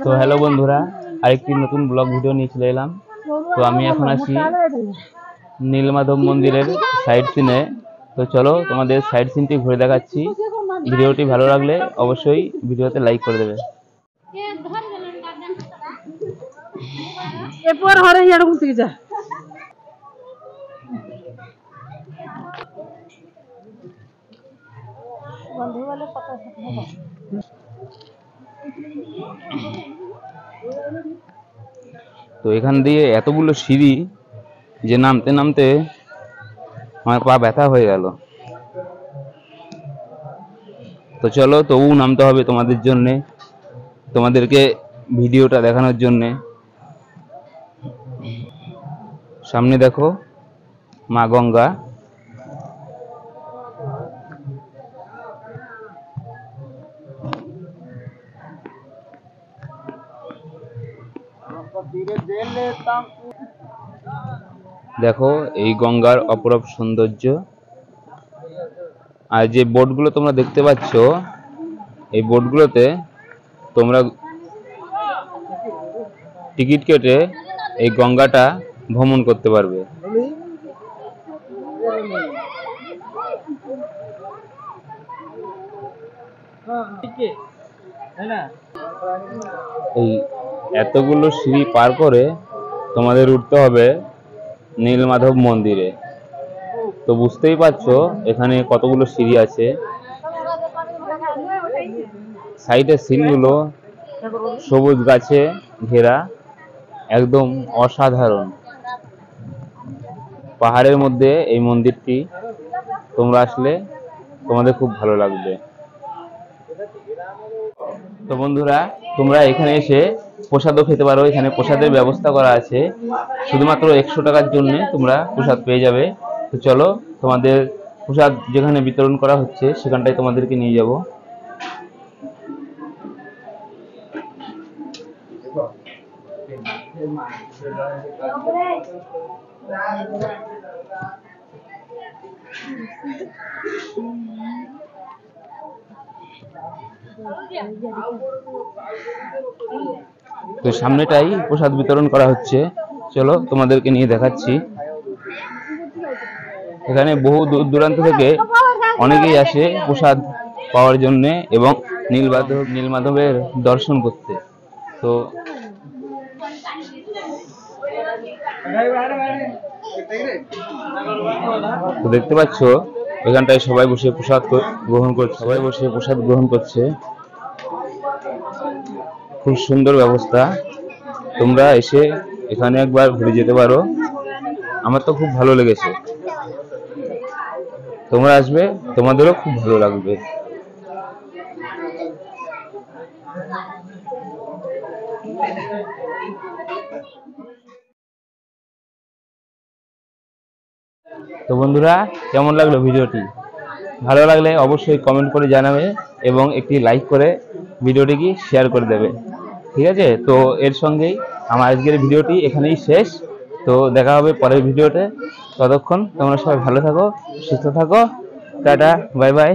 তো হ্যালো বন্ধুরা, আরেকটি নতুন ব্লগ ভিডিও নিয়ে চলে এলাম। তো আমি এখন আছি নীলমাধব মন্দিরের সাইড সিনে। তো চলো তোমাদের সাইড সিনটি ঘুরে দেখাচ্ছি। ভিডিওটি ভালো লাগলে অবশ্যই ভিডিওতে লাইক করে দেবে। তো এখান দিয়ে এতগুলো সিঁড়ি যে নামতে নামতে আমার পা ব্যথা হয়ে গেল। তো চলো তবু নামতে হবে তোমাদের জন্যে, তোমাদেরকে ভিডিওটা দেখানোর জন্যে। সামনে দেখো মা গঙ্গা। দেখো এই গঙ্গার অপরূপ সৌন্দর্য। আর যে বোটগুলো তোমরা দেখতে পাচ্ছ, এই বোটগুলোতে তোমরা টিকিট কেটে এই গঙ্গাটা ভ্রমণ করতে পারবে। এই এতগুলো সিঁড়ি পার করে তোমাদের উঠতে হবে নীলমাধব মন্দিরে। তো বুঝতেই পারছো এখানে কতগুলো সিঁড়ি আছে। সাইডের সিনগুলো সবুজ গাছে ঘেরা, একদম অসাধারণ। পাহাড়ের মধ্যে এই মন্দিরটি, তোমরা আসলে তোমাদের খুব ভালো লাগবে। তো বন্ধুরা, তোমরা এখানে এসে প্রসাদও খেতে পারো। এখানে প্রসাদের ব্যবস্থা করা আছে, শুধুমাত্র 100 টাকার জন্য তোমরা প্রসাদ পেয়ে যাবে। তো চলো তোমাদের প্রসাদ যেখানে বিতরণ করা হচ্ছে সেখানটায় তোমাদেরকে নিয়ে যাব। তো সামনেটাই প্রসাদ বিতরণ করা হচ্ছে, চলো তোমাদেরকে নিয়ে দেখাচ্ছি। এখানে বহু দূর দূরান্ত থেকে অনেকেই আসে প্রসাদ পাওয়ার জন্য এবং নীলমাধবের দর্শন করতে। তো দেখতে পাচ্ছ এখানটায় সবাই বসে প্রসাদ গ্রহণ করছে। খুব সুন্দর ব্যবস্থা, তোমরা এসে এখানে একবার ঘুরে যেতে পারো। আমার তো খুব ভালো লেগেছে, তোমরা আসবে, তোমাদেরও খুব ভালো লাগবে। তো বন্ধুরা, কেমন লাগলো ভিডিওটি? ভালো লাগলে অবশ্যই কমেন্ট করে জানাবে এবং একটি লাইক করে ভিডিওটিকে শেয়ার করে দেবে। ঠিক আছে? তো এর সঙ্গেই আমার আজকের ভিডিওটি এখানেই শেষ। তো দেখা হবে পরের ভিডিওতে। ততক্ষণ তোমরা সবাই ভালো থাকো, সুস্থ থাকো। Tata, bye bye.